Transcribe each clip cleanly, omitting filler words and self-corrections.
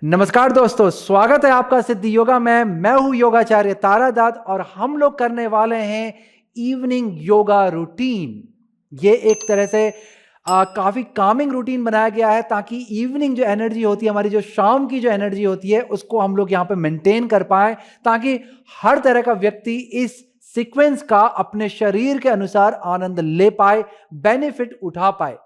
नमस्कार दोस्तों, स्वागत है आपका सिद्धि योगा में। मैं हूं योगाचार्य तारादाद और हम लोग करने वाले हैं इवनिंग योगा रूटीन। ये एक तरह से काफी कामिंग रूटीन बनाया गया है ताकि इवनिंग जो एनर्जी होती है, हमारी जो शाम की जो एनर्जी होती है, उसको हम लोग यहाँ पे मेंटेन कर पाए, ताकि हर तरह का व्यक्ति इस सीक्वेंस का अपने शरीर के अनुसार आनंद ले पाए, बेनिफिट उठा पाए।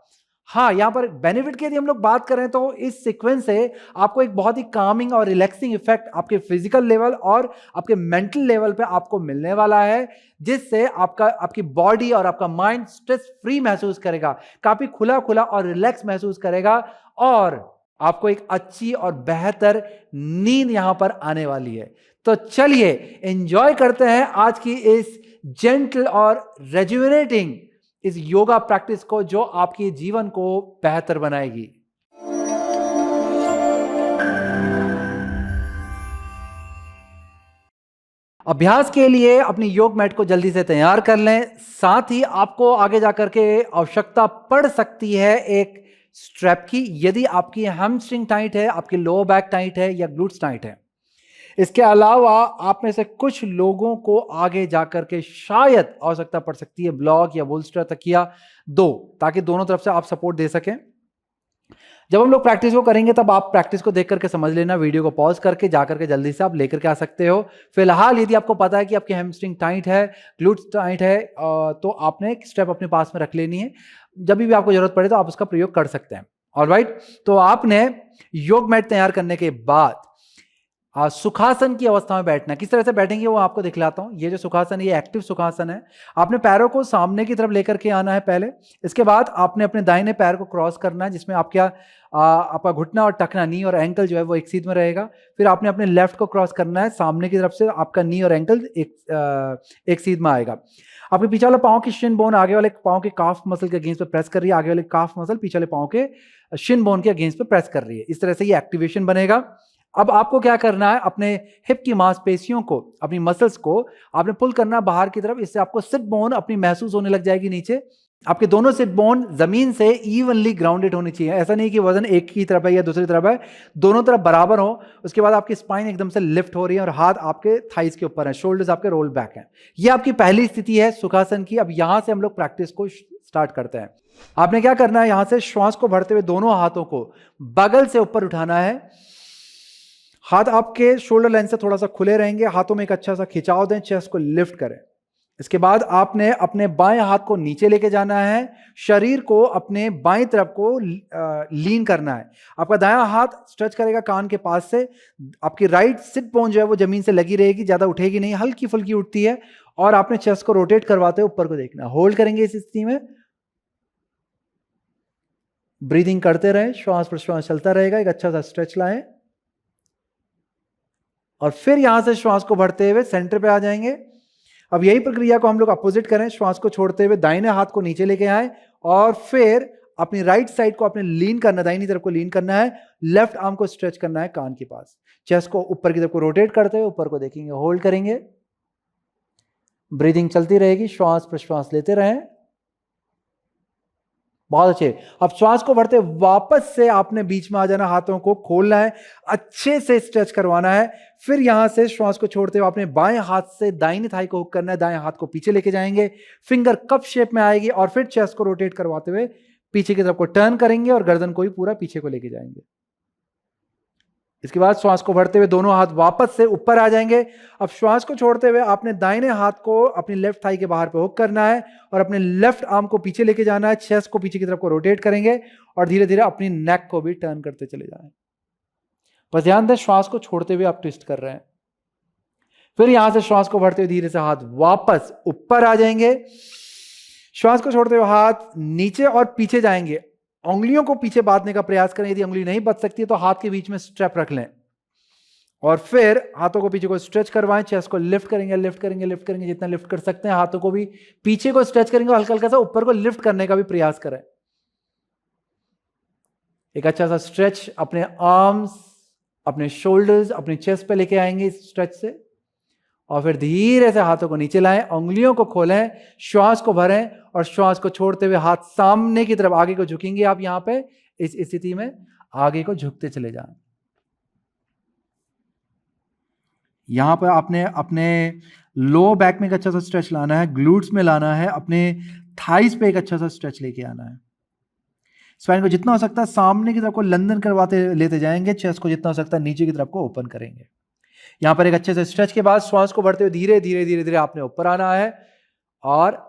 हाँ, यहां पर बेनिफिट की यदि हम लोग बात करें तो इस सीक्वेंस से आपको एक बहुत ही कामिंग और रिलैक्सिंग इफेक्ट आपके फिजिकल लेवल और आपके मेंटल लेवल पे आपको मिलने वाला है, जिससे आपकी बॉडी और आपका माइंड स्ट्रेस फ्री महसूस करेगा, काफी खुला खुला और रिलैक्स महसूस करेगा और आपको एक अच्छी और बेहतर नींद यहां पर आने वाली है। तो चलिए एंजॉय करते हैं आज की इस जेंटल और रेजुविनेटिंग इस योगा प्रैक्टिस को, जो आपके जीवन को बेहतर बनाएगी। अभ्यास के लिए अपनी योग मैट को जल्दी से तैयार कर लें। साथ ही आपको आगे जाकर के आवश्यकता पड़ सकती है एक स्ट्रैप की, यदि आपकी हैमस्ट्रिंग टाइट है, आपकी लोअर बैक टाइट है या ग्लूट्स टाइट है। इसके अलावा आप में से कुछ लोगों को आगे जाकर के शायद आवश्यकता पड़ सकती है ब्लॉक या बोल्स्टर तकिया दो, ताकि दोनों तरफ से आप सपोर्ट दे सकें। जब हम लोग प्रैक्टिस को करेंगे तब आप प्रैक्टिस को देख करके समझ लेना, वीडियो को पॉज करके जाकर के जल्दी से आप लेकर के आ सकते हो। फिलहाल यदि आपको पता है कि आपकी हैमस्ट्रिंग टाइट है, ग्लूट्स टाइट है, तो आपने एक स्टेप अपने पास में रख लेनी है। जब भी आपको जरूरत पड़े तो आप उसका प्रयोग कर सकते हैं। ऑलराइट, तो आपने योग मैट तैयार करने के बाद सुखासन की अवस्था में बैठना। किस तरह से बैठेंगे वो आपको दिखलाता हूं। ये जो सुखासन, ये एक्टिव सुखासन है। आपने पैरों को सामने की तरफ लेकर के आना है पहले। इसके बाद आपने अपने दाहिने पैर को क्रॉस करना है, जिसमें आपका घुटना और टखना, नी और एंकल जो है वो एक सीध में रहेगा। फिर आपने अपने लेफ्ट को क्रॉस करना है सामने की तरफ से, आपका नी और एंकल एक सीध में आएगा। आपके पीछे वाला पाँव की शिन बोन आगे वाले पाँव के काफ मसल के अगेंस्ट पे प्रेस कर रही है, आगे वाले काफ मसल पीछे वाले पाँव के शिन बोन के अगेंस्ट पे प्रेस कर रही है। इस तरह से ये एक्टिवेशन बनेगा। अब आपको क्या करना है, अपने हिप की मांसपेशियों को, अपनी मसल्स को आपने पुल करना बाहर की तरफ। इससे आपको सिट बोन अपनी महसूस होने लग जाएगी नीचे। आपके दोनों सिट बोन जमीन से इवनली ग्राउंडेड होनी चाहिए। ऐसा नहीं कि वजन एक ही तरफ है या दूसरी तरफ है, दोनों तरफ बराबर हो। उसके बाद आपकी स्पाइन एकदम से लिफ्ट हो रही है और हाथ आपके थाइस के ऊपर है, शोल्डर्स आपके रोल बैक हैं। ये आपकी पहली स्थिति है सुखासन की। अब यहां से हम लोग प्रैक्टिस को स्टार्ट करते हैं। आपने क्या करना है, यहां से श्वास को भरते हुए दोनों हाथों को बगल से ऊपर उठाना है। हाथ आपके शोल्डर लाइन से थोड़ा सा खुले रहेंगे। हाथों में एक अच्छा सा खिंचाव दें, चेस्ट को लिफ्ट करें। इसके बाद आपने अपने बाएं हाथ को नीचे लेके जाना है, शरीर को अपने बाएं तरफ को लीन करना है। आपका दायां हाथ स्ट्रेच करेगा कान के पास से। आपकी राइट सिट बोन जो है वो जमीन से लगी रहेगी, ज्यादा उठेगी नहीं, हल्की फुल्की उठती है। और आपने चेस्ट को रोटेट करवाते हुए ऊपर को देखना। होल्ड करेंगे इस स्थिति में, ब्रीदिंग करते रहे, श्वास प्रश्वास चलता रहेगा। एक अच्छा सा स्ट्रेच लाएं और फिर यहां से श्वास को भरते हुए सेंटर पे आ जाएंगे। अब यही प्रक्रिया को हम लोग अपोजिट करें। श्वास को छोड़ते हुए दाहिने हाथ को नीचे लेके आए और फिर अपनी राइट साइड को अपने लीन करना, दाहिनी तरफ को लीन करना है। लेफ्ट आर्म को स्ट्रेच करना है कान के पास। चेस्ट को ऊपर की तरफ को रोटेट करते हुए ऊपर को देखेंगे, होल्ड करेंगे, ब्रीदिंग चलती रहेगी, श्वास प्रश्वास लेते रहें। बहुत अच्छे। अब श्वास को भरते वापस से आपने बीच में आ जाना, हाथों को खोलना है, अच्छे से स्ट्रेच करवाना है। फिर यहां से श्वास को छोड़ते हुए आपने बाएं हाथ से दाहिनी थाई को हुक करना है, दाएं हाथ को पीछे लेके जाएंगे, फिंगर कप शेप में आएगी और फिर चेस्ट को रोटेट करवाते हुए पीछे की तरफ को टर्न करेंगे और गर्दन को भी पूरा पीछे को लेके जाएंगे। इसके बाद श्वास को भरते हुए दोनों हाथ वापस से ऊपर आ जाएंगे। अब श्वास को छोड़ते हुए आपने दाहिने हाथ को अपनी लेफ्ट थाई के बाहर पे हुक करना है और अपने लेफ्ट आर्म को पीछे लेके जाना है। चेस्ट को पीछे की तरफ को रोटेट करेंगे और धीरे धीरे अपनी नेक को भी टर्न करते चले जाएं। बस ध्यान दें, श्वास को छोड़ते हुए आप ट्विस्ट कर रहे हैं। फिर यहां से श्वास को भरते हुए धीरे से हाथ वापस ऊपर आ जाएंगे। श्वास को छोड़ते हुए हाथ नीचे और पीछे जाएंगे। उंगलियों को पीछे बांधने का प्रयास करें। यदि उंगली नहीं बच सकती है तो हाथ के बीच में स्ट्रैप रख लें और फिर हाथों को पीछे को स्ट्रेच करवाएं। चेस्ट को लिफ्ट करेंगे, लिफ्ट करेंगे, लिफ्ट करेंगे, जितना लिफ्ट कर सकते हैं। हाथों को भी पीछे को स्ट्रेच करेंगे, हल्का हल्का सा ऊपर को लिफ्ट करने का भी प्रयास करें। एक अच्छा सा स्ट्रेच अपने आर्म्स, अपने शोल्डर्स, अपने चेस्ट पे लेके आएंगे इस स्ट्रेच से और फिर धीरे से हाथों को नीचे लाएं, उंगलियों को खोलें, श्वास को भरें और श्वास को छोड़ते हुए हाथ सामने की तरफ आगे को झुकेंगे। आप यहां पे इस स्थिति में आगे को झुकते चले जाएं। यहाँ पर आपने अपने लो बैक में एक अच्छा सा स्ट्रेच लाना है, ग्लूट्स में लाना है, अपने थाइस पे एक अच्छा सा स्ट्रेच लेके आना है। स्पाइन को जितना हो सकता है सामने की तरफ को लंदन करवाते लेते जाएंगे, चेस्ट को जितना हो सकता है नीचे की तरफ को ओपन करेंगे। यहाँ पर एक अच्छे से स्ट्रेच के बाद श्वास को बढ़ते हुए धीरे धीरे धीरे धीरे आपने ऊपर आना है और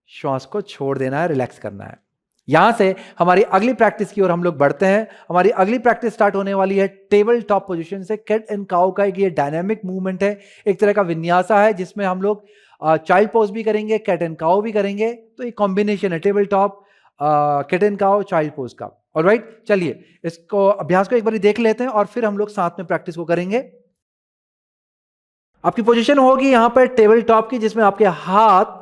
श्वास को छोड़ देना है, रिलैक्स करना है। यहां से हमारी अगली प्रैक्टिस की ओर हम लोग बढ़ते हैं। हमारी अगली प्रैक्टिस स्टार्ट होने वाली है टेबल टॉप पोजीशन से। कैट एंड काउ का एक ये डायनामिक मूवमेंट है, एक तरह का विन्यासा है जिसमें हम लोग चाइल्ड पोज भी करेंगे, कैट एंड काउ भी करेंगे। तो एक कॉम्बिनेशन है table top, cat and cow, child pose का। ऑलराइट, चलिए इसको अभ्यास को एक बार देख लेते हैं और फिर हम लोग साथ में प्रैक्टिस को करेंगे। आपकी पोजीशन होगी यहां पर टेबल टॉप की, जिसमें आपके हाथ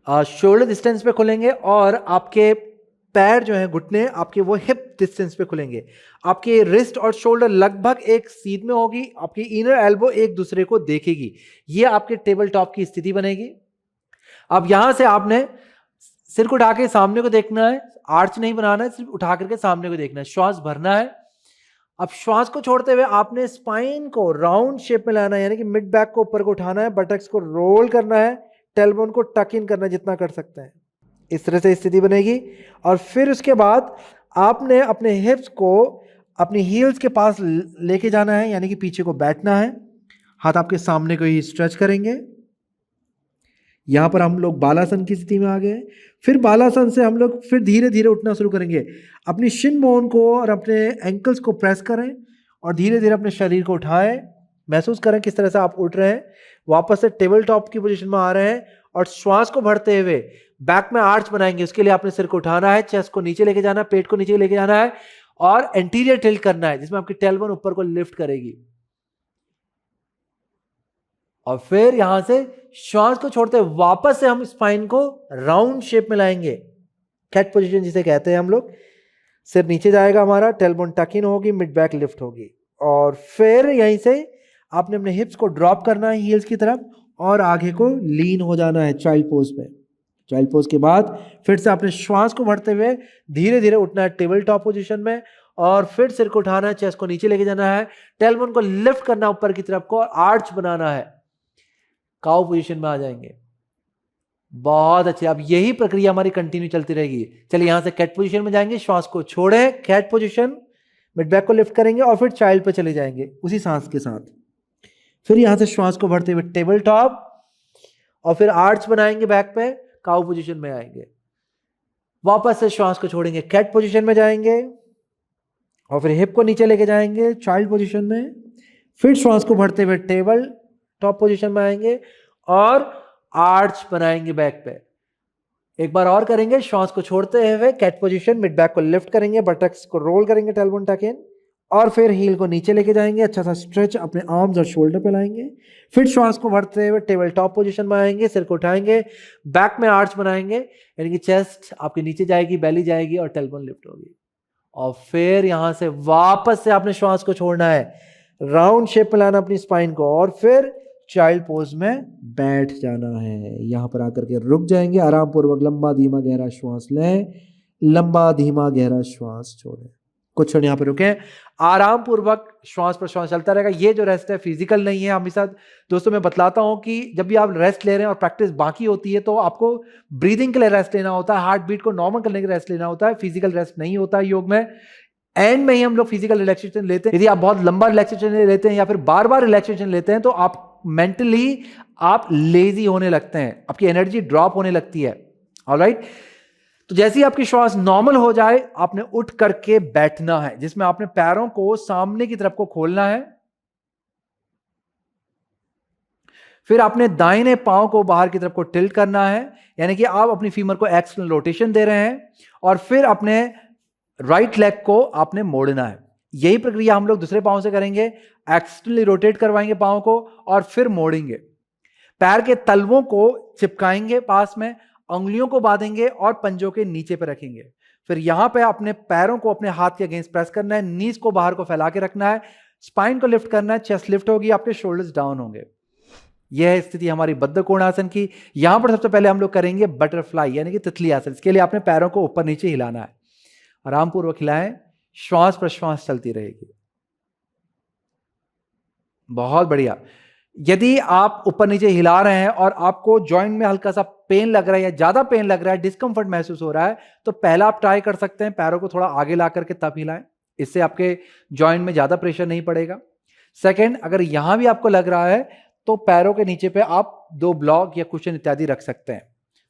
शोल्डर डिस्टेंस पे खुलेंगे और आपके पैर जो है घुटने आपके वो हिप डिस्टेंस पे खुलेंगे। आपके रिस्ट और शोल्डर लगभग एक सीध में होगी, आपकी इनर एल्बो एक दूसरे को देखेगी। ये आपके टेबल टॉप की स्थिति बनेगी। अब यहां से आपने सिर को उठा के सामने को देखना है, आर्च नहीं बनाना है, सिर्फ उठा करके सामने को देखना है, श्वास भरना है। अब श्वास को छोड़ते हुए आपने स्पाइन को राउंड शेप में लाना है, यानी कि मिड बैक को ऊपर को उठाना है, बटक्स को रोल करना है, टेलबोन को टक इन करना है जितना कर सकते हैं। इस तरह से स्थिति बनेगी। और फिर उसके बाद आपने अपने हिप्स को अपनी हील्स के पास लेके जाना है, यानी कि पीछे को बैठना है, हाथ आपके सामने को ही स्ट्रेच करेंगे। यहां पर हम लोग बालासन की स्थिति में आ गए। फिर बालासन से हम लोग फिर धीरे धीरे उठना शुरू करेंगे। अपनी शिन बोन को और अपने एंकल्स को प्रेस करें और धीरे धीरे अपने शरीर को उठाएं। महसूस करें किस तरह से आप उठ रहे हैं, वापस से टेबल टॉप की पोजीशन में आ रहे हैं और श्वास को भरते हुए बैक में आर्च बनाएंगे। उसके लिए आपने सिर को उठाना है, चेस्ट को नीचे लेके जाना है, पेट को नीचे लेके जाना है और एंटीरियर टिल्ट करना है, जिसमें आपकी टेलबोन ऊपर को लिफ्ट करेगी। और फिर यहां से श्वास को छोड़ते हुए वापस से हम स्पाइन को राउंड शेप में लाएंगे, कैट पोजीशन जिसे कहते हैं हम लोग। सिर नीचे जाएगा हमारा, टेलबोन टक इन होगी, मिड बैक लिफ्ट होगी। और फिर यहीं से आपने अपने हिप्स को ड्रॉप करना है हील्स की तरफ और आगे को लीन हो जाना है चाइल्ड पोज में। चाइल्ड पोज के बाद फिर से आपने श्वास को भरते हुए धीरे धीरे उठना है टेबल टॉप पोजीशन में और फिर सिर को उठाना है, चेस्ट को नीचे लेके जाना है, टेलबोन को लिफ्ट करना ऊपर की तरफ को और आर्च बनाना है। काउ पोजीशन में आ जाएंगे। बहुत अच्छे। अब यही प्रक्रिया हमारी कंटिन्यू चलती रहेगी। चलिए यहां से कैट पोजीशन में जाएंगे, श्वास को छोड़े, कैट पोजीशन, मिड बैक को लिफ्ट करेंगे और फिर चाइल्ड पे चले जाएंगे उसी सांस के साथ। फिर यहां से श्वास को भरते हुए टेबल टॉप और फिर आर्च बनाएंगे बैक पे, काउ पोजीशन में आएंगे। वापस से श्वास को छोड़ेंगे, कैट पोजीशन में जाएंगे और फिर हिप को नीचे लेके जाएंगे चाइल्ड पोजीशन में। फिर श्वास को भरते हुए टेबल टॉप पोजीशन में आएंगे और आर्च बनाएंगे बैक पे। एक बार और करेंगे, श्वास को छोड़ते हुए कैट पोजीशन, मिड बैक को लिफ्ट करेंगे, बटक्स को रोल करेंगे, टेलबोन टक इन और फिर हील को नीचे लेके जाएंगे, अच्छा सा स्ट्रेच अपने आर्म्स और शोल्डर पे लाएंगे। फिर श्वास को भरते हुए टेबल टॉप पोजीशन में आएंगे, सिर को उठाएंगे, बैक में आर्च बनाएंगे, यानी कि चेस्ट आपके नीचे जाएगी, बेली जाएगी और टेलबोन लिफ्ट होगी। और फिर यहां से वापस से आपने श्वास को छोड़ना है, राउंड शेप में लाना अपनी स्पाइन को और फिर चाइल्ड पोज में बैठ जाना है। यहां पर आकर के रुक जाएंगे, आराम पूर्वक लंबा धीमा गहरा श्वास लें, लंबा धीमा गहरा श्वास छोड़ें। कुछ क्षण यहाँ पर रुके, आराम पूर्वक श्वास प्रश्वास चलता रहेगा। ये जो रेस्ट है फिजिकल नहीं है। हमेशा दोस्तों मैं बतलाता हूं कि जब भी आप रेस्ट ले रहे हैं और प्रैक्टिस बाकी होती है तो आपको ब्रीदिंग के लिए रेस्ट लेना होता है, हार्ट बीट को नॉर्मल करने के लिए रेस्ट लेना होता है, फिजिकल रेस्ट नहीं होता है योग में। एंड में ही हम लोग फिजिकल रिलैक्सेशन लेते हैं। यदि आप बहुत लंबा रिलैक्सेशन लेते हैं या फिर बार बार रिलैक्सेशन लेते हैं तो आप मेंटली आप लेजी होने लगते हैं, आपकी एनर्जी ड्रॉप होने लगती है। ऑलराइट, तो जैसे ही आपकी श्वास नॉर्मल हो जाए आपने उठ करके बैठना है, जिसमें आपने पैरों को सामने की तरफ को खोलना है। फिर आपने दाहिने पांव को बाहर की तरफ को टिल्ट करना है, यानी कि आप अपनी फीमर को एक्सटर्नल रोटेशन दे रहे हैं और फिर अपने राइट लेग को आपने मोड़ना है। यही प्रक्रिया हम लोग दूसरे पांव से करेंगे, एक्सटर्नली रोटेट करवाएंगे पांव को और फिर मोड़ेंगे। पैर के तलवों को चिपकाएंगे पास में, उंगलियों को बांधेंगे और पंजों के नीचे पे रखेंगे। फिर यहां पे अपने पैरों को अपने हाथ के अगेंस्ट प्रेस करना है, नीज को बाहर को फैला के रखना है, स्पाइन को लिफ्ट करना है, चेस्ट लिफ्ट होगी, आपके शोल्डर्स डाउन होंगे। यह है स्थिति हमारी बद्ध कोणासन की। यहां पर सबसे पहले हम लोग करेंगे बटरफ्लाई यानी कि तितली आसन। इसके लिए आपने पैरों को ऊपर नीचे हिलाना है, आराम पूर्वक हिलाएं, श्वास प्रश्वास चलती रहेगी। बहुत बढ़िया। यदि आप ऊपर नीचे हिला रहे हैं और आपको जॉइंट में हल्का सा पेन लग रहा है या ज्यादा पेन लग रहा है, डिस्कंफर्ट महसूस हो रहा है, तो पहला आप ट्राई कर सकते हैं पैरों को थोड़ा आगे ला करके तब हिलाएं। इससे आपके जॉइंट में ज्यादा प्रेशर नहीं पड़ेगा। सेकंड, अगर यहां भी आपको लग रहा है तो पैरों के नीचे पे आप 2 ब्लॉक या कुशन इत्यादि रख सकते हैं।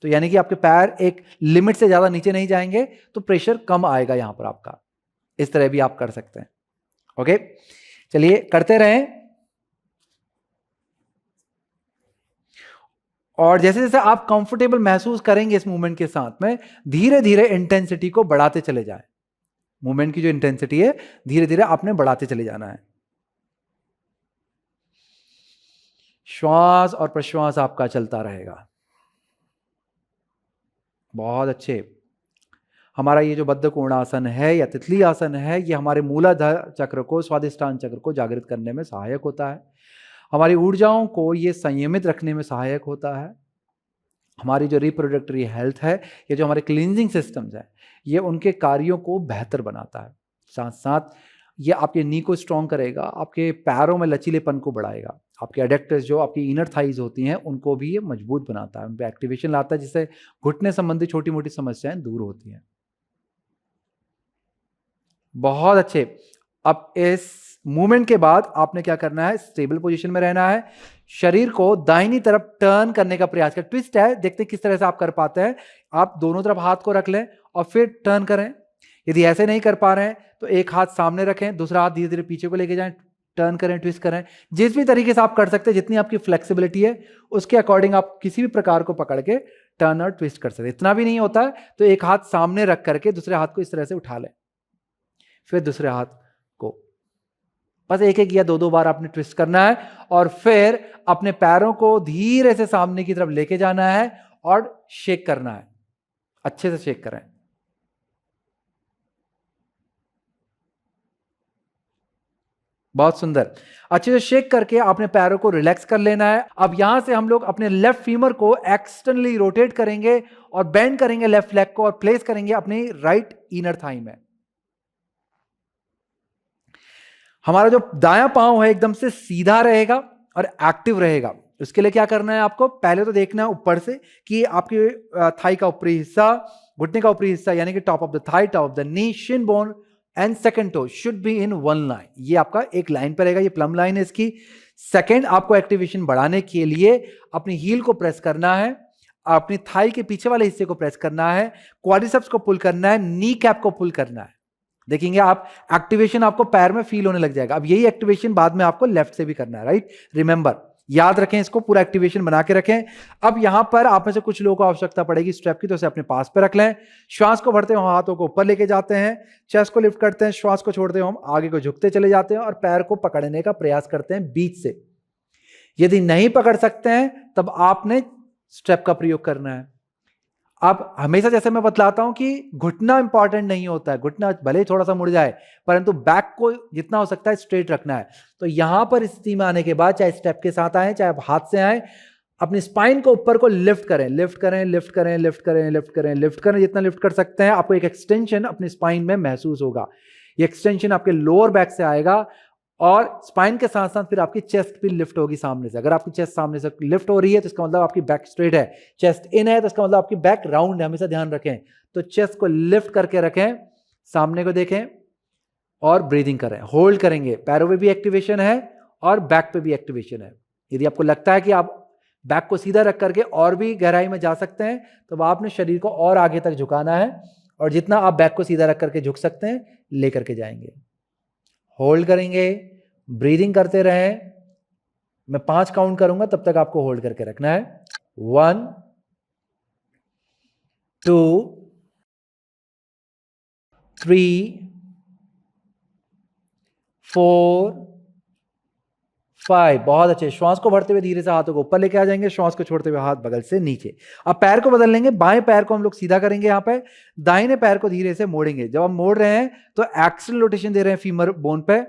तो यानी कि आपके पैर एक लिमिट से ज्यादा नीचे नहीं जाएंगे, तो प्रेशर कम आएगा यहां पर आपका। इस तरह भी आप कर सकते हैं। ओके, चलिए करते रहें। और जैसे जैसे आप कंफर्टेबल महसूस करेंगे इस मूवमेंट के साथ में, धीरे धीरे इंटेंसिटी को बढ़ाते चले जाएं। मूवमेंट की जो इंटेंसिटी है धीरे धीरे आपने बढ़ाते चले जाना है। श्वास और प्रश्वास आपका चलता रहेगा। बहुत अच्छे। हमारा ये जो बद्ध कोणासन है या तितली आसन है, ये हमारे मूलाधार चक्र को, स्वादिष्टान चक्र को जागृत करने में सहायक होता है। हमारी ऊर्जाओं को ये संयमित रखने में सहायक होता है। हमारी जो रिप्रोडक्टरी हेल्थ है, ये जो हमारे क्लींजिंग सिस्टम्स हैं, ये उनके कार्यों को बेहतर बनाता है। साथ साथ ये आपके नी को स्ट्रॉन्ग करेगा, आपके पैरों में लचीलेपन को बढ़ाएगा, आपके एडेक्टर्स जो आपकी इनर थाइज होती हैं उनको भी ये मजबूत बनाता है, उन पर एक्टिवेशन लाता है, जिससे घुटने संबंधी छोटी मोटी समस्याएं दूर होती हैं। बहुत अच्छे। अब इस मूवमेंट के बाद आपने क्या करना है, स्टेबल पोजीशन में रहना है, शरीर को दाहिनी तरफ टर्न करने का प्रयास करें। ट्विस्ट है, देखते हैं किस तरह से आप कर पाते हैं। आप दोनों तरफ हाथ को रख लें और फिर टर्न करें। यदि ऐसे नहीं कर पा रहे हैं तो एक हाथ सामने रखें, दूसरा हाथ धीरे धीरे पीछे को लेके जाएं, टर्न करें, ट्विस्ट करें। जिस भी तरीके से आप कर सकते हैं, जितनी आपकी फ्लेक्सिबिलिटी है उसके अकॉर्डिंग आप किसी भी प्रकार को पकड़ के टर्न और ट्विस्ट कर सकते हैं। इतना भी नहीं होता है तो एक हाथ सामने रख करके दूसरे हाथ को इस तरह से उठा लें, फिर दूसरे हाथ को, बस एक एक या 2-2 बार आपने ट्विस्ट करना है और फिर अपने पैरों को धीरे से सामने की तरफ लेके जाना है और शेक करना है। अच्छे से शेक करें। बहुत सुंदर। अच्छे से शेक करके आपने पैरों को रिलैक्स कर लेना है। अब यहां से हम लोग अपने लेफ्ट फीमर को एक्सटर्नली रोटेट करेंगे और बेंड करेंगे लेफ्ट लेग को और प्लेस करेंगे अपनी राइट इनर थाई में। हमारा जो दायां पांव है एकदम से सीधा रहेगा और एक्टिव रहेगा। उसके लिए क्या करना है आपको, पहले तो देखना है ऊपर से कि आपके थाई का ऊपरी हिस्सा, घुटने का ऊपरी हिस्सा यानी कि top of the thigh, top of the knee, shin bone and second toe should be in one line. ये आपका एक लाइन पर रहेगा, ये प्लम लाइन है इसकी। सेकंड, आपको एक्टिवेशन बढ़ाने के लिए अपनी हील को प्रेस करना है, अपनी थाई के पीछे वाले हिस्से को प्रेस करना है, क्वाड्रिसेप्स को पुल करना है, नी कैप को पुल करना है। देखेंगे आप एक्टिवेशन आपको पैर में फील होने लग जाएगा। अब यही एक्टिवेशन बाद में आपको लेफ्ट से भी करना है, राइट। रिमेंबर, याद रखें इसको, पूरा एक्टिवेशन बना के रखें। अब यहां पर आप में से कुछ लोगों को आवश्यकता पड़ेगी स्ट्रेप की, तो उसे अपने पास पे रख लें। श्वास को भरते हुए हाथों को ऊपर लेके जाते हैं, चेस्ट को लिफ्ट करते हैं, श्वास को छोड़ते हुए हम आगे को झुकते चले जाते हैं और पैर को पकड़ने का प्रयास करते हैं बीच से। यदि नहीं पकड़ सकते हैं तब आपने स्ट्रेप का प्रयोग करना है। अब हमेशा जैसे मैं बतलाता हूं कि घुटना इंपॉर्टेंट नहीं होता है, घुटना भले ही थोड़ा सा मुड़ जाए परंतु बैक को जितना हो सकता है स्ट्रेट रखना है। तो यहां पर स्थिति में आने के बाद चाहे स्टेप के साथ आए चाहे आप हाथ से आए, अपनी स्पाइन को ऊपर को लिफ्ट करें, लिफ्ट करें, लिफ्ट करें, लिफ्ट करें, लिफ्ट करें, लिफ्ट करें। जितना लिफ्ट कर सकते हैं आपको एक एक्सटेंशन अपनी स्पाइन में महसूस होगा। ये एक्सटेंशन आपके लोअर बैक से आएगा और स्पाइन के साथ साथ फिर आपकी चेस्ट भी लिफ्ट होगी सामने से। अगर आपकी चेस्ट सामने से लिफ्ट हो रही है तो इसका मतलब आपकी बैक स्ट्रेट है, चेस्ट इन है तो इसका मतलब आपकी बैक राउंड है। हमेशा ध्यान रखें। तो चेस्ट को लिफ्ट करके रखें, सामने को देखें और ब्रीदिंग करें, होल्ड करेंगे। पैरों पे भी एक्टिवेशन है और बैक पे भी एक्टिवेशन है। यदि आपको लगता है कि आप बैक को सीधा रख करके और भी गहराई में जा सकते हैं तो आपने शरीर को और आगे तक झुकाना है और जितना आप बैक को सीधा रख करके झुक सकते हैं लेकर के जाएंगे। होल्ड करेंगे, ब्रीदिंग करते रहें। मैं 5 काउंट करूंगा तब तक आपको होल्ड करके रखना है। 1 2 3 4 5। बहुत अच्छे। श्वास को भरते हुए धीरे से हाथों को ऊपर लेके आ जाएंगे, श्वास को छोड़ते हुए हाथ बगल से नीचे। अब पैर को बदल लेंगे, बाएं पैर को हम लोग सीधा करेंगे यहां पे, दाहिने पैर को धीरे से मोड़ेंगे। जब हम मोड़ रहे हैं तो एक्सल रोटेशन दे रहे हैं फीमर बोन पे,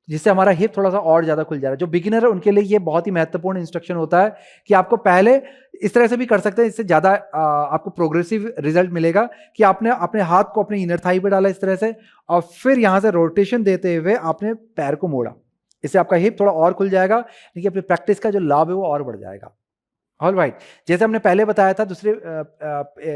जिससे हमारा हिप थोड़ा सा और ज्यादा खुल जा रहा है। जो बिगिनर है उनके लिए ये बहुत ही महत्वपूर्ण इंस्ट्रक्शन होता है कि आपको पहले इस तरह से भी कर सकते हैं, इससे ज्यादा आपको प्रोग्रेसिव रिजल्ट मिलेगा कि आपने अपने हाथ को अपने इनर थाई पे डाला इस तरह से और फिर यहां से रोटेशन देते हुए आपने पैर को मोड़ा। इससे आपका हिप थोड़ा और खुल जाएगा, लेकिन अपनी प्रैक्टिस का जो लाभ है वो और बढ़ जाएगा। ऑल राइट, जैसे हमने पहले बताया था दूसरे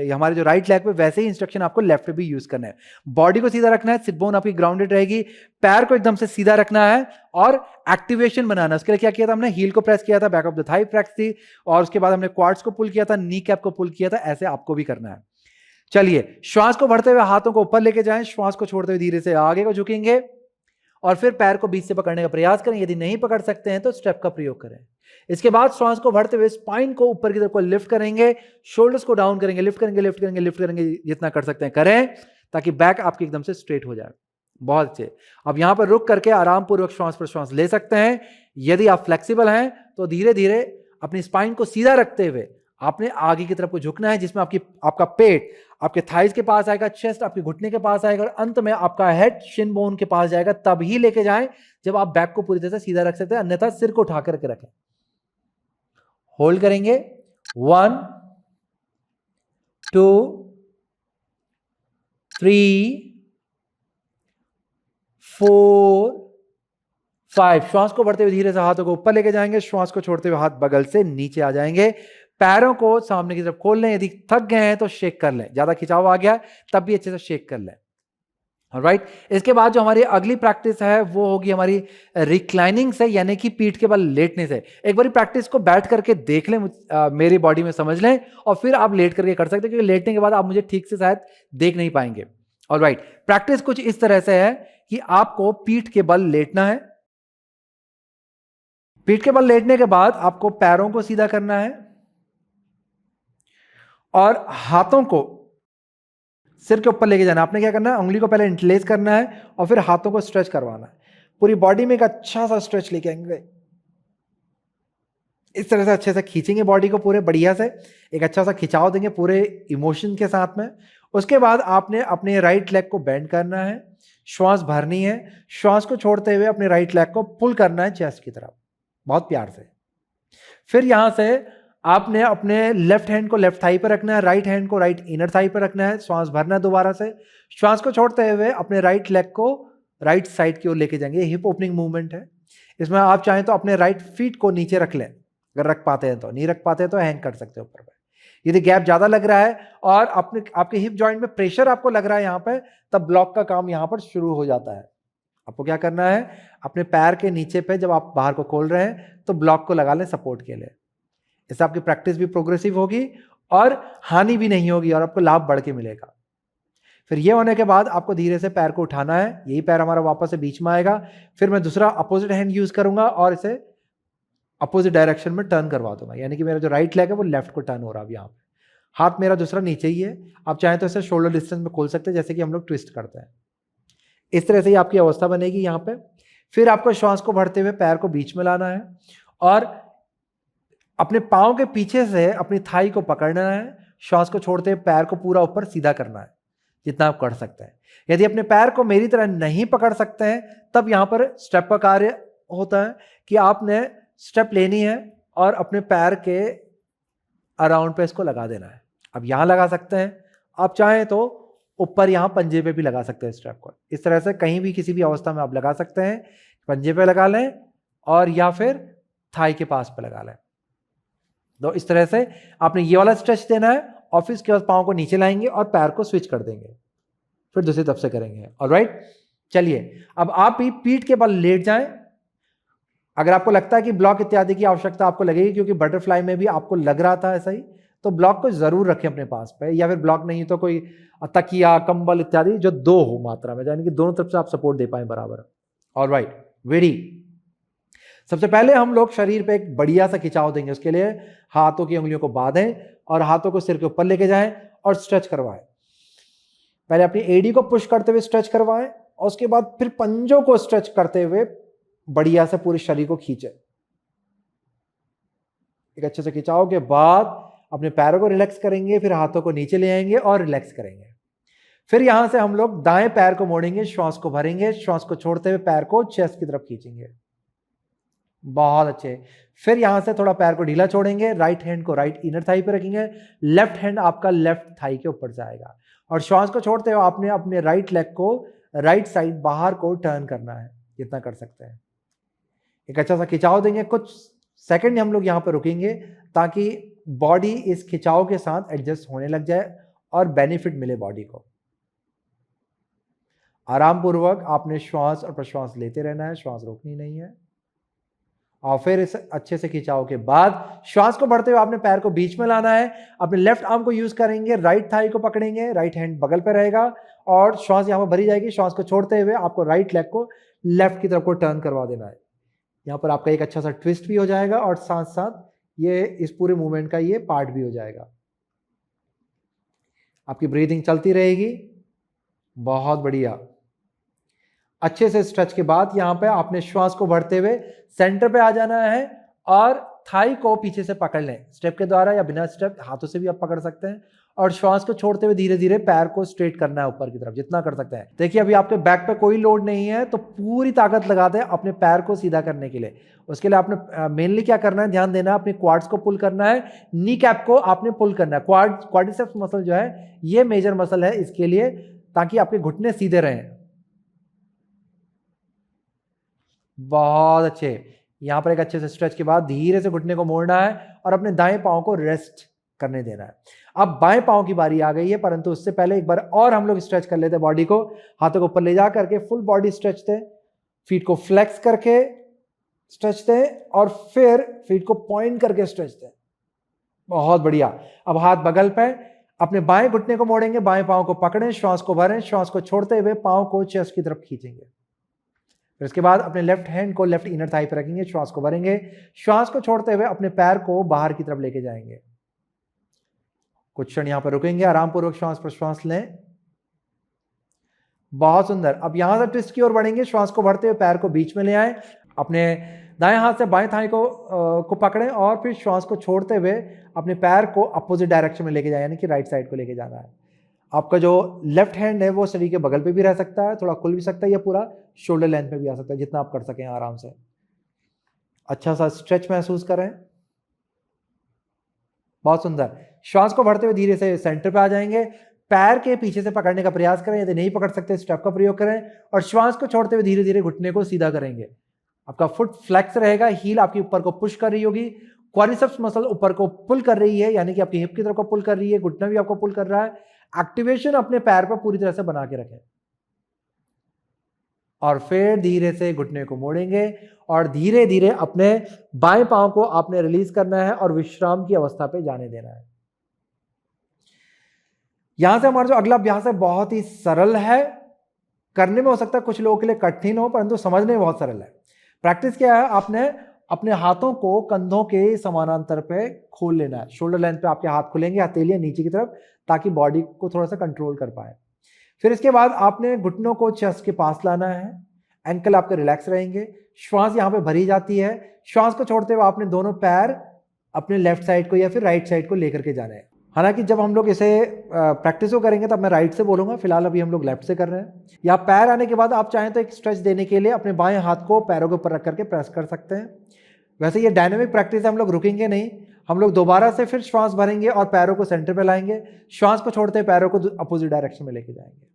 हमारे जो राइट लेग पे, वैसे ही इंस्ट्रक्शन आपको लेफ्ट पे भी यूज करना है। बॉडी को सीधा रखना है, सिट बोन आपकी ग्राउंडेड रहेगी, पैर को एकदम से सीधा रखना है और एक्टिवेशन बनाना। उसके लिए क्या किया था हमने, हील को प्रेस किया था, back of the thigh press थी, और उसके बाद हमने क्वाड्स को पुल किया था, नी कैप को पुल किया था। ऐसे आपको भी करना है। चलिए, श्वास को भरते हुए हाथों को ऊपर लेके जाएं, श्वास को छोड़ते हुए धीरे से आगे को झुकेंगे और फिर पैर को बीच से पकड़ने का प्रयास करें। यदि नहीं पकड़ सकते हैं तो स्टेप का प्रयोग करें। इसके बाद श्वास को भरते हुए स्पाइन को ऊपर की तरफ को लिफ्ट करेंगे, शोल्डर्स को डाउन करेंगे, लिफ्ट करेंगे, लिफ्ट करेंगे, लिफ्ट करेंगे, जितना कर सकते हैं करें, ताकि बैक आपकी एकदम से स्ट्रेट हो जाए। बहुत अच्छे। अब यहां पर रुक करके आराम पूर्वक श्वास प्रश्वास ले सकते हैं। यदि आप फ्लेक्सिबल हैं तो धीरे धीरे अपनी स्पाइन को सीधा रखते हुए आपने आगे की तरफ को झुकना है, जिसमें आपका पेट आपके थाइज के पास आएगा, चेस्ट आपके घुटने के पास आएगा और अंत में आपका हेड शिन बोन के पास जाएगा। तब ही लेके जाएं जब आप बैक को पूरी तरह से सीधा रख सकते हैं, अन्यथा सिर को उठा करके रखें। होल्ड करेंगे 1 2 3 4 5। श्वास को बढ़ते हुए धीरे से हाथों को ऊपर लेके जाएंगे, श्वास को छोड़ते हुए हाथ बगल से नीचे आ जाएंगे। पैरों को सामने की तरफ खोल लें। यदि थक गए हैं तो शेक कर लें, ज्यादा खिंचाव आ गया तब भी अच्छे से शेक कर लें। ऑलराइट, इसके बाद जो हमारी अगली प्रैक्टिस है वो होगी हमारी रिक्लाइनिंग से, यानी कि पीठ के बल लेटने से। एक बार प्रैक्टिस को बैठ करके देख लें, मेरी बॉडी में समझ लें, और फिर आप लेट करके कर सकते हैं, क्योंकि लेटने के बाद आप मुझे ठीक से शायद देख नहीं पाएंगे। ऑलराइट, प्रैक्टिस कुछ इस तरह से है कि आपको पीठ के बल लेटना है। पीठ के बल लेटने के बाद आपको पैरों को सीधा करना है और हाथों को सिर के ऊपर लेके जाना। आपने क्या करना है, उंगली को पहले इंटरलेस करना है और फिर हाथों को स्ट्रेच करवाना है। पूरी बॉडी में एक अच्छा सा स्ट्रेच लेके आएंगे, इस तरह से अच्छे से खींचेंगे बॉडी को पूरे बढ़िया से, एक अच्छा सा खिंचाव देंगे पूरे इमोशन के साथ में। उसके बाद आपने अपने राइट लेग को बेंड करना है, श्वास भरनी है, श्वास को छोड़ते हुए अपने राइट लेग को पुल करना है चेस्ट की तरफ, बहुत प्यार से। फिर यहां से आपने अपने लेफ्ट हैंड को लेफ्ट थाई पर रखना है, राइट हैंड को राइट इनर थाई पर रखना है, श्वास भरना है दोबारा से। श्वास को छोड़ते हुए अपने राइट लेग को राइट साइड की ओर लेके जाएंगे। हिप ओपनिंग मूवमेंट है। इसमें आप चाहें तो अपने राइट फीट को नीचे रख लें, अगर रख पाते हैं तो, नहीं रख पाते हैं तो हैंग कर सकते हैं ऊपर पे। यदि गैप ज्यादा लग रहा है और आपके हिप जॉइंट में प्रेशर आपको लग रहा है यहाँ पे, तब ब्लॉक का काम यहाँ पर शुरू हो जाता है। आपको क्या करना है, अपने पैर के नीचे पे जब आप बाहर को खोल रहे हैं तो ब्लॉक को लगा लें सपोर्ट के लिए। इससे आपकी प्रैक्टिस भी प्रोग्रेसिव होगी और हानि भी नहीं होगी और आपको लाभ बढ़ के मिलेगा। फिर ये होने के बाद आपको धीरे से पैर को उठाना है, यही पैर हमारा वापस से बीच में आएगा। फिर मैं दूसरा अपोजिट हैंड यूज करूंगा और इसे अपोजिट डायरेक्शन में टर्न करवा दूंगा, यानी कि मेरा जो राइट लेग है वो लेफ्ट को टर्न हो रहा है। अब यहाँ पे हाथ मेरा दूसरा नीचे ही है, आप चाहें तो इसे शोल्डर डिस्टेंस में खोल सकते हैं, जैसे कि हम लोग ट्विस्ट करते हैं। इस तरह से ही आपकी अवस्था बनेगी यहाँ पे। फिर आपको श्वास को भरते हुए पैर को बीच में लाना है और अपने पाँव के पीछे से अपनी थाई को पकड़ना है। श्वास को छोड़ते हुए पैर को पूरा ऊपर सीधा करना है जितना आप कर सकते हैं। यदि अपने पैर को मेरी तरह नहीं पकड़ सकते हैं, तब यहाँ पर स्टेप का कार्य होता है कि आपने स्टेप लेनी है और अपने पैर के अराउंड पे इसको लगा देना है। अब यहाँ लगा सकते हैं, आप चाहें तो ऊपर यहाँ पंजे पे भी लगा सकते हैं स्टेप को। इस तरह से कहीं भी किसी भी अवस्था में आप लगा सकते हैं, पंजे पे लगा लें और या फिर थाई के पास पे लगा लें। तो इस तरह से आपने ये वाला स्ट्रेच देना है और फिर इसके बाद पाँव को नीचे लाएंगे और पैर को स्विच कर देंगे, फिर दूसरी तरफ से करेंगे। ऑलराइट, चलिए अब आप भी पीठ के बल लेट जाएं। अगर आपको लगता है कि ब्लॉक इत्यादि की आवश्यकता आपको लगेगी, क्योंकि बटरफ्लाई में भी आपको लग रहा था ऐसा ही, तो ब्लॉक को जरूर रखें अपने पास पे, या फिर ब्लॉक नहीं तो कोई तकिया कंबल इत्यादि जो 2 हो मात्रा में, यानी कि दोनों तरफ से आप सपोर्ट दे पाए बराबर। ऑलराइट, वेरी सबसे पहले हम लोग शरीर पे एक बढ़िया सा खिंचाव देंगे। उसके लिए हाथों की उंगलियों को बांधें और हाथों को सिर के ऊपर लेके जाएं और स्ट्रेच करवाएं। पहले अपनी एडी को पुश करते हुए स्ट्रेच करवाएं और उसके बाद फिर पंजों को स्ट्रेच करते हुए बढ़िया से पूरे शरीर को खींचे। एक अच्छे से खिंचाव के बाद अपने पैरों को रिलैक्स करेंगे, फिर हाथों को नीचे ले आएंगे और रिलैक्स करेंगे। फिर यहां से हम लोग दाएं पैर को मोड़ेंगे, श्वास को भरेंगे, श्वास को छोड़ते हुए पैर को चेस्ट की तरफ खींचेंगे। बहुत अच्छे। फिर यहां से थोड़ा पैर को ढीला छोड़ेंगे, राइट हैंड को राइट इनर थाई पे रखेंगे, लेफ्ट हैंड आपका लेफ्ट थाई के ऊपर जाएगा और श्वास को छोड़ते हुए आपने अपने राइट लेग को राइट साइड बाहर को टर्न करना है, जितना कर सकते हैं। एक अच्छा सा खिंचाव देंगे, कुछ सेकंड हम लोग यहाँ पर रुकेंगे ताकि बॉडी इस खिंचाव के साथ एडजस्ट होने लग जाए और बेनिफिट मिले बॉडी को। आराम पूर्वक आपने श्वास और प्रश्वास लेते रहना है, श्वास रोकनी नहीं है। और फिर इस अच्छे से खिंचाव के बाद श्वास को बढ़ते हुए आपने पैर को बीच में लाना है। अपने लेफ्ट आर्म को यूज करेंगे, राइट थाई को पकड़ेंगे, राइट हैंड बगल पे रहेगा और श्वास यहाँ पर भरी जाएगी। श्वास को छोड़ते हुए आपको राइट लेग को लेफ्ट की तरफ को टर्न करवा देना है। यहाँ पर आपका एक अच्छा सा ट्विस्ट भी हो जाएगा और साथ साथ ये इस पूरे मूवमेंट का ये पार्ट भी हो जाएगा। आपकी ब्रीदिंग चलती रहेगी। बहुत बढ़िया। अच्छे से स्ट्रेच के बाद यहाँ पे आपने श्वास को बढ़ते हुए सेंटर पे आ जाना है और थाई को पीछे से पकड़ लें, स्टेप के द्वारा या बिना स्टेप हाथों से भी आप पकड़ सकते हैं। और श्वास को छोड़ते हुए धीरे धीरे पैर को स्ट्रेट करना है ऊपर की तरफ, जितना कर सकते हैं। देखिए अभी आपके बैक पे कोई लोड नहीं है तो पूरी ताकत लगा दें अपने पैर को सीधा करने के लिए। उसके लिए आपने मेनली क्या करना है, ध्यान देना है, अपने क्वाड्स को पुल करना है, नी कैप को आपने पुल करना है। क्वाड्रिसेप्स मसल जो है ये मेजर मसल है इसके लिए, ताकि आपके घुटने सीधे रहें। बहुत अच्छे। यहां पर एक अच्छे से स्ट्रेच के बाद धीरे से घुटने को मोड़ना है और अपने दाएं पांव को रेस्ट करने देना है। अब बाएं पांव की बारी आ गई है, परंतु उससे पहले एक बार और हम लोग स्ट्रेच कर लेते हैं बॉडी को। हाथों को ऊपर ले जा करके फुल बॉडी स्ट्रेच दें, फीट को फ्लेक्स करके स्ट्रेच दें और फिर फीट को पॉइंट करके स्ट्रेच दें। बहुत बढ़िया। अब हाथ बगल पे, अपने बाएं घुटने को मोड़ेंगे, बाएं पांव को पकड़ें, श्वास को भरें, श्वास को छोड़ते हुए पांव को चेस्ट की तरफ खींचेंगे। फिर इसके बाद अपने लेफ्ट हैंड को लेफ्ट इनर थाई पर रखेंगे, श्वास को भरेंगे, श्वास को छोड़ते हुए अपने पैर को बाहर की तरफ लेके जाएंगे। कुछ क्षण यहां पर रुकेंगे, आराम पूर्वक श्वास प्रश्वास लें। बहुत सुंदर। अब यहां से ट्विस्ट की ओर बढ़ेंगे, श्वास को भरते हुए पैर को बीच में ले आए, अपने दाएं हाथ से बाएं थाई को पकड़ें और फिर श्वास को छोड़ते हुए अपने पैर को अपोजिट डायरेक्शन में लेके जाए, यानी कि राइट साइड को लेके जाना है। आपका जो लेफ्ट हैंड है वो शरीर के बगल पे भी रह सकता है, थोड़ा खुल भी सकता है, या पूरा शोल्डर लेंथ पे भी आ सकता है, जितना आप कर सकें आराम से। अच्छा सा स्ट्रेच महसूस करें। बहुत सुंदर। श्वास को बढ़ते हुए धीरे से सेंटर पे आ जाएंगे, पैर के पीछे से पकड़ने का प्रयास करें, यदि नहीं पकड़ सकते स्टेप का प्रयोग करें और श्वास को छोड़ते हुए धीरे धीरे घुटने को सीधा करेंगे। आपका फुट फ्लेक्स रहेगा, हील आपकी ऊपर को पुश कर रही होगी, क्वाड्रिसेप्स मसल ऊपर को पुल कर रही है, यानी कि आपकी हिप की तरफ को पुल कर रही है, घुटना भी आपको पुल कर रहा है। एक्टिवेशन अपने पैर पर पूरी तरह से बना के रखें और फिर धीरे से घुटने को मोड़ेंगे और धीरे धीरे अपने बाएं पांव को आपने रिलीज करना है और विश्राम की अवस्था पे जाने देना है। यहां से हमारा जो अगला अभ्यास है बहुत ही सरल है, करने में हो सकता है कुछ लोगों के लिए कठिन हो, परंतु समझने में बहुत सरल है। प्रैक्टिस क्या है, आपने अपने हाथों को कंधों के समानांतर पे खोल लेना है। शोल्डर लेंथ पे आपके हाथ खुलेंगे, हथेलियां नीचे की तरफ, ताकि बॉडी को थोड़ा सा कंट्रोल कर पाए। फिर इसके बाद आपने घुटनों को चेस्ट के पास लाना है, एंकल आपके रिलैक्स रहेंगे, श्वास यहाँ पे भरी जाती है। श्वास को छोड़ते हुए आपने दोनों पैर अपने लेफ्ट साइड को या फिर राइट साइड को लेकर के जाना है। हालांकि जब हम लोग इसे प्रैक्टिस को करेंगे तब मैं राइट से बोलूंगा, फिलहाल अभी हम लोग लेफ्ट से कर रहे हैं। या पैर आने के बाद आप चाहें तो एक स्ट्रेच देने के लिए अपने बाएं हाथ को पैरों के ऊपर रख करके प्रेस कर सकते हैं। वैसे ये डायनेमिक प्रैक्टिस है, हम लोग रुकेंगे नहीं, हम लोग दोबारा से फिर श्वास भरेंगे और पैरों को सेंटर पे लाएंगे, श्वास को छोड़ते हुए पैरों को अपोजिट डायरेक्शन में लेके जाएंगे।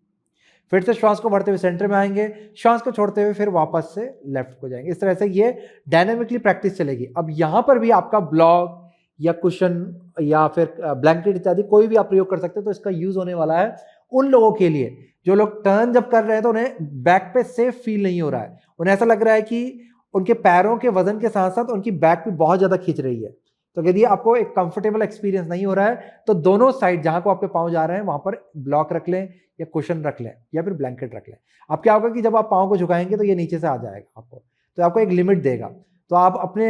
फिर से श्वास को भरते हुए सेंटर में आएंगे, श्वास को छोड़ते हुए फिर वापस से लेफ्ट को जाएंगे। इस तरह से ये डायनेमिकली प्रैक्टिस चलेगी। अब यहां पर भी आपका ब्लॉक या कुशन या फिर ब्लैंकेट इत्यादि कोई भी आप प्रयोग कर सकते हैं। तो इसका यूज होने वाला है उन लोगों के लिए जो लोग टर्न जब कर रहे हैं तो उन्हें बैक पे सेफ फील नहीं हो रहा है, उन्हें ऐसा लग रहा है कि उनके पैरों के वजन के साथ साथ उनकी बैक भी बहुत ज्यादा खींच रही है। तो यदि आपको एक कंफर्टेबल एक्सपीरियंस नहीं हो रहा है तो दोनों साइड जहां को आपके पांव जा रहे हैं वहां पर ब्लॉक रख लें या कुशन रख लें या फिर ब्लैंकेट रख लें। अब क्या होगा कि जब आप पांव को झुकाएंगे तो ये नीचे से आ जाएगा आपको, तो आपको एक लिमिट देगा। तो आप अपने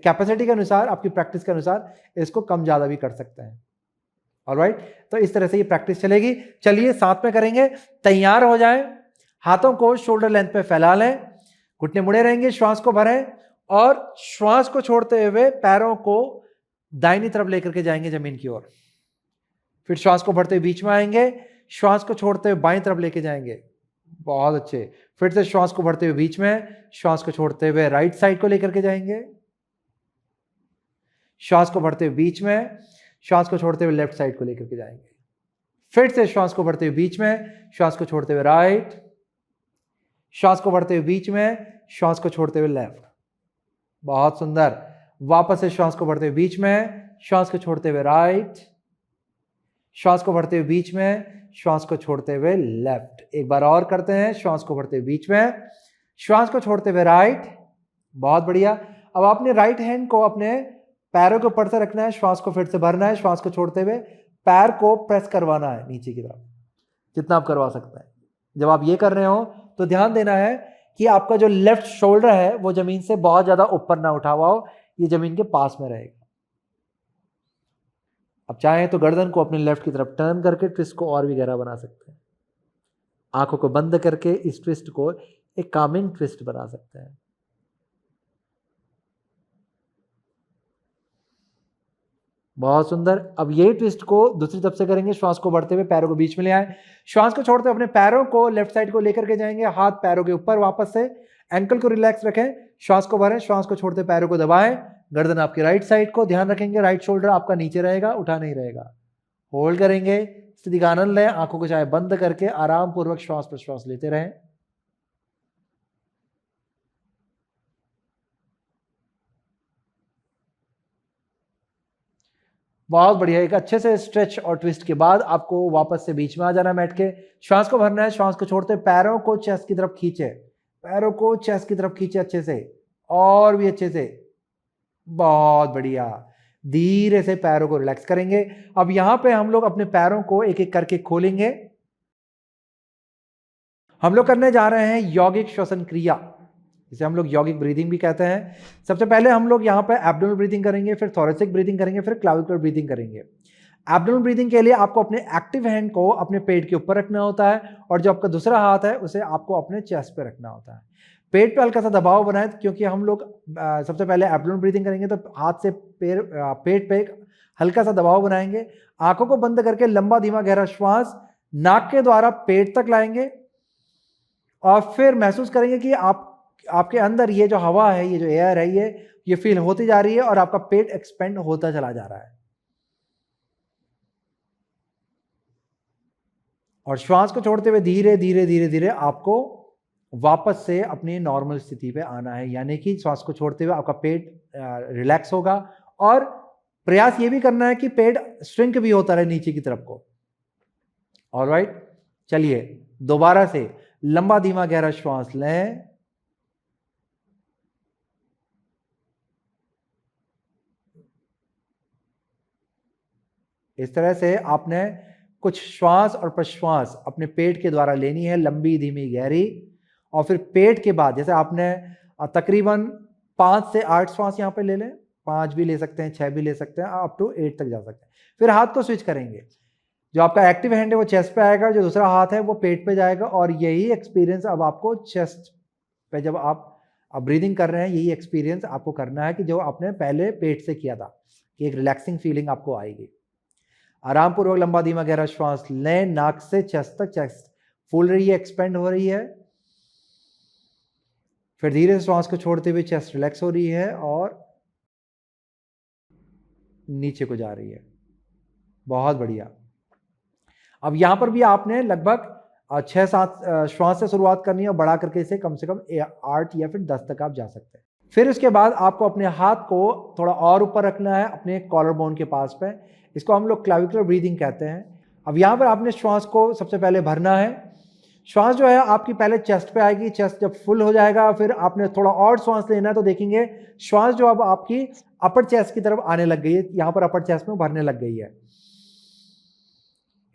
कैपेसिटी के अनुसार, आपकी प्रैक्टिस के अनुसार इसको कम ज्यादा भी कर सकते हैं। ऑलराइट, तो इस तरह से ये प्रैक्टिस चलेगी। चलिए साथ में करेंगे। तैयार हो जाएं, हाथों को शोल्डर लेंथ पे फैला लें, घुटने मुड़े रहेंगे, श्वास को भरें और श्वास को छोड़ते हुए पैरों को दाहिनी तरफ लेकर के जाएंगे जमीन की ओर। फिर श्वास को भरते हुए बीच में आएंगे, श्वास को छोड़ते हुए बाईं तरफ लेके जाएंगे। बहुत अच्छे। फिर से श्वास को भरते हुए बीच में, श्वास को छोड़ते हुए राइट साइड को लेकर के जाएंगे, श्वास को भरते हुए बीच में, श्वास को छोड़ते हुए लेफ्ट साइड को लेकर के जाएंगे। फिर से श्वास को भरते हुए बीच में, श्वास को छोड़ते हुए राइट, श्वास को भरते हुए बीच में, श्वास को छोड़ते हुए लेफ्ट। बहुत सुंदर। वापस से श्वास को भरते हुए बीच में, श्वास को छोड़ते हुए राइट, श्वास को भरते हुए बीच में, श्वास को छोड़ते हुए लेफ्ट। एक बार और करते हैं। श्वास को भरते हुए बीच में, श्वास को छोड़ते हुए राइट। बहुत बढ़िया। अब आपने राइट हैंड को अपने पैरों के ऊपर से रखना है, श्वास को फिर से भरना है, श्वास को छोड़ते हुए पैर को प्रेस करवाना है नीचे की तरफ, जितना आप करवा सकते हैं। जब आप ये कर रहे हो तो ध्यान देना है कि आपका जो लेफ्ट शोल्डर है वो जमीन से बहुत ज्यादा ऊपर ना उठा हुआ हो, ये जमीन के पास में रहेगा। अब चाहें तो गर्दन को अपने लेफ्ट की तरफ टर्न करके ट्विस्ट को और भी गहरा बना सकते हैं। आंखों को बंद करके इस ट्विस्ट को एक कामिंग ट्विस्ट बना सकते हैं। बहुत सुंदर। अब ये ट्विस्ट को दूसरी तरफ से करेंगे। श्वास को बढ़ते हुए पैरों को बीच में ले आए, श्वास को छोड़ते हुए अपने पैरों को लेफ्ट साइड को लेकर के जाएंगे, हाथ पैरों के ऊपर वापस से, एंकल को रिलैक्स रखें, श्वास को भरें, श्वास को छोड़ते पैरों को दबाएं, गर्दन आपकी राइट साइड को, ध्यान रखेंगे राइट शोल्डर आपका नीचे रहेगा, उठा नहीं रहेगा। होल्ड करेंगे, स्थिति का आनंद लें, आंखों को चाहे बंद करके आराम पूर्वक श्वास प्रश्वास लेते रहें। बहुत बढ़िया। एक अच्छे से स्ट्रेच और ट्विस्ट के बाद आपको वापस से बीच में आ जाना मैट के, श्वास को भरना है, श्वास को छोड़ते पैरों को चेस्ट की तरफ खींचे, पैरों को चेस्ट की तरफ खींचे अच्छे से, और भी अच्छे से। बहुत बढ़िया। धीरे से पैरों को रिलैक्स करेंगे। अब यहां पे हम लोग अपने पैरों को एक एक करके खोलेंगे। हम लोग करने जा रहे हैं यौगिक श्वसन क्रिया, जिसे हम लोग यौगिक ब्रीदिंग भी कहते हैं। सबसे पहले हम लोग यहाँ पे एब्डोमिनल ब्रीदिंग करेंगे, फिर थोरेसिक ब्रीदिंग करेंगे, फिर क्लाविकुलर ब्रीदिंग करेंगे। एब्डोमिनल ब्रीदिंग के लिए आपको अपने एक्टिव हैंड को अपने पेट के ऊपर रखना होता है, और जो आपका दूसरा हाथ है उसे आपको अपने चेस्ट पे रखना होता है। पेट पे हल्का सा दबाव बनाए, क्योंकि हम लोग सबसे पहले एब्डोमिनल ब्रीदिंग करेंगे तो हाथ से पेट पे हल्का सा दबाव बनाएंगे। आंखों को बंद करके लंबा धीमा गहरा श्वास नाक के द्वारा पेट तक लाएंगे, और फिर महसूस करेंगे कि आपके अंदर ये जो हवा है, ये जो एयर है, ये फील होती जा रही है और आपका पेट एक्सपेंड होता चला जा रहा है। और श्वास को छोड़ते हुए धीरे धीरे धीरे धीरे आपको वापस से अपनी नॉर्मल स्थिति पे आना है, यानी कि श्वास को छोड़ते हुए आपका पेट रिलैक्स होगा, और प्रयास ये भी करना है कि पेट श्रिंक भी होता रहे नीचे की तरफ को। ऑलराइट, चलिए दोबारा से लंबा धीमा गहरा श्वास लें, इस तरह से आपने कुछ श्वास और प्रश्वास अपने पेट के द्वारा लेनी है, लंबी धीमी गहरी, और फिर पेट के बाद जैसे आपने तकरीबन 5 से 8 श्वास यहाँ पे ले लें, 5 भी ले सकते हैं, 6 भी ले सकते हैं, अप टू 8 तक जा सकते हैं। फिर हाथ को स्विच करेंगे, जो आपका एक्टिव हैंड है वो चेस्ट पे आएगा, जो दूसरा हाथ है वो पेट पे जाएगा, और यही एक्सपीरियंस अब आपको चेस्ट पे जब आप ब्रीदिंग कर रहे हैं, यही एक्सपीरियंस आपको करना है कि जो आपने पहले पेट से किया था, कि एक रिलैक्सिंग फीलिंग आपको आएगी। आराम पूर्वक लंबा धीमा गहरा श्वास लें, नाक से चेस्ट तक, चेस्ट फूल रही है, एक्सपेंड हो रही है। फिर धीरे से श्वास को छोड़ते हुए चेस्ट रिलैक्स हो रही है और नीचे को जा रही है। बहुत बढ़िया। अब यहां पर भी आपने लगभग 6-7 श्वास से शुरुआत करनी है, और बढ़ा करके इसे कम से कम 8 या फिर 10 तक आप जा सकते हैं। फिर उसके बाद आपको अपने हाथ को थोड़ा और ऊपर रखना है अपने कॉलर बोन के पास पे, इसको हम लोग क्लाविकुलर ब्रीदिंग कहते हैं। अब यहाँ पर आपने श्वास को सबसे पहले भरना है। श्वास जो है आपकी पहले चेस्ट पे आएगी, चेस्ट जब फुल हो जाएगा फिर आपने थोड़ा और श्वास लेना है, तो देखेंगे श्वास जो अब आपकी अपर चेस्ट की तरफ आने लग गई है, यहाँ पर अपर चेस्ट में भरने लग गई है।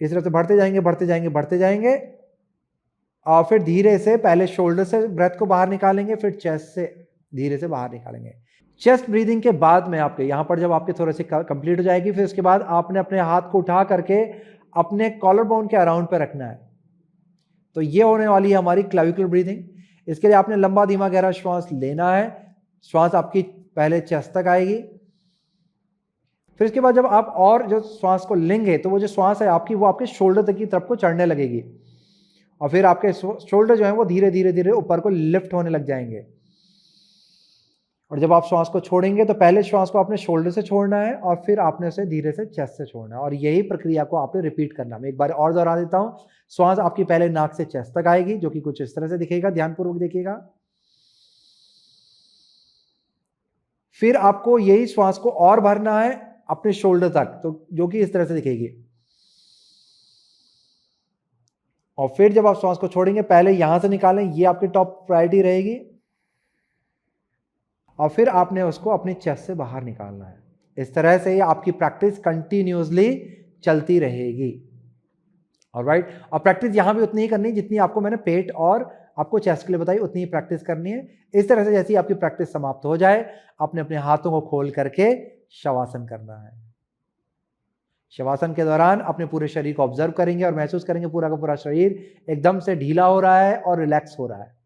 इस तरह से बढ़ते जाएंगे बढ़ते जाएंगे बढ़ते जाएंगे, और फिर धीरे से पहले शोल्डर से ब्रेथ को बाहर निकालेंगे, फिर चेस्ट से धीरे से बाहर निकालेंगे। चेस्ट ब्रीदिंग के बाद में आपके यहाँ पर जब आपके थोड़े से कंप्लीट हो जाएगी, फिर उसके बाद आपने अपने हाथ को उठा करके अपने कॉलर बोन के अराउंड पे रखना है। तो ये होने वाली है हमारी क्लाविकुलर ब्रीदिंग। इसके लिए आपने लंबा धीमा गहरा श्वास लेना है। श्वास आपकी पहले चेस्ट तक आएगी, फिर इसके बाद जब आप और जो श्वास को लेंगे तो वो जो श्वास है आपकी, वो आपके शोल्डर तक की तरफ को चढ़ने लगेगी, और फिर आपके शोल्डर जो है वो धीरे धीरे धीरे ऊपर को लिफ्ट होने लग जाएंगे, और जब आप श्वास को छोड़ेंगे तो पहले श्वास को आपने शोल्डर से छोड़ना है और फिर आपने उसे धीरे से चेस्ट से छोड़ना है, और यही प्रक्रिया को आपने रिपीट करना है। मैं एक बार और दोहरा देता हूं। श्वास आपकी पहले नाक से चेस्ट तक आएगी, जो कि कुछ इस तरह से दिखेगा, ध्यानपूर्वक देखिएगा। फिर आपको यही श्वास को और भरना है अपने शोल्डर तक, तो जो कि इस तरह से दिखेगी। और फिर जब आप श्वास को छोड़ेंगे पहले यहां से निकालें, ये आपकी टॉप प्रायोरिटी रहेगी, और फिर आपने उसको अपनी चेस्ट से बाहर निकालना है। इस तरह से आपकी प्रैक्टिस कंटिन्यूअसली चलती रहेगी। ऑलराइट, और प्रैक्टिस यहां भी उतनी ही करनी है जितनी आपको मैंने पेट और आपको चेस्ट के लिए बताई, उतनी ही प्रैक्टिस करनी है। इस तरह से जैसे ही आपकी प्रैक्टिस समाप्त हो जाए, आपने अपने हाथों को खोल करके शवासन करना है। शवासन के दौरान अपने पूरे शरीर को ऑब्जर्व करेंगे और महसूस करेंगे पूरा का पूरा शरीर एकदम से ढीला हो रहा है और रिलैक्स हो रहा है।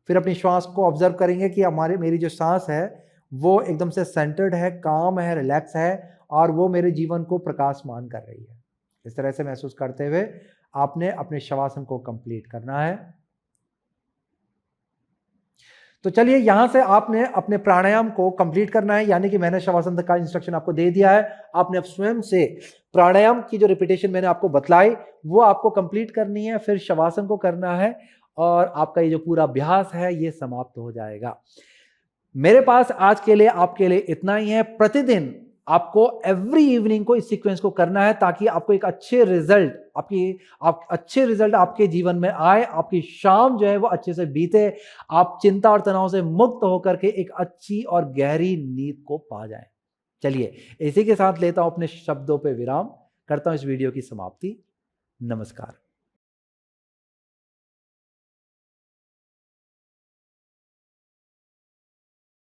फिर अपनी श्वास को ऑब्जर्व करेंगे कि मेरी जो सांस है वो एकदम से सेंटर्ड है, काम है, रिलैक्स है, और वो मेरे जीवन को प्रकाशमान कर रही है। इस तरह से महसूस करते हुए आपने अपने शवासन को कंप्लीट करना है। तो चलिए, यहां से आपने अपने प्राणायाम को कंप्लीट करना है, यानी कि मैंने शवासन का इंस्ट्रक्शन आपको दे दिया है। आपने अब स्वयं से प्राणायाम की जो रिपीटेशन मैंने आपको बतलाई वो आपको कंप्लीट करनी है, फिर शवासन को करना है, और आपका ये जो पूरा अभ्यास है ये समाप्त हो जाएगा। मेरे पास आज के लिए आपके लिए इतना ही है। प्रतिदिन आपको एवरी इवनिंग को इस सीक्वेंस को करना है, ताकि आपको एक अच्छे रिजल्ट आपके जीवन में आए, आपकी शाम जो है वो अच्छे से बीते, आप चिंता और तनाव से मुक्त होकर के एक अच्छी और गहरी नींद को पा जाएं। चलिए, इसी के साथ लेता हूं अपने शब्दों पे विराम, करता हूं इस वीडियो की समाप्ति। नमस्कार।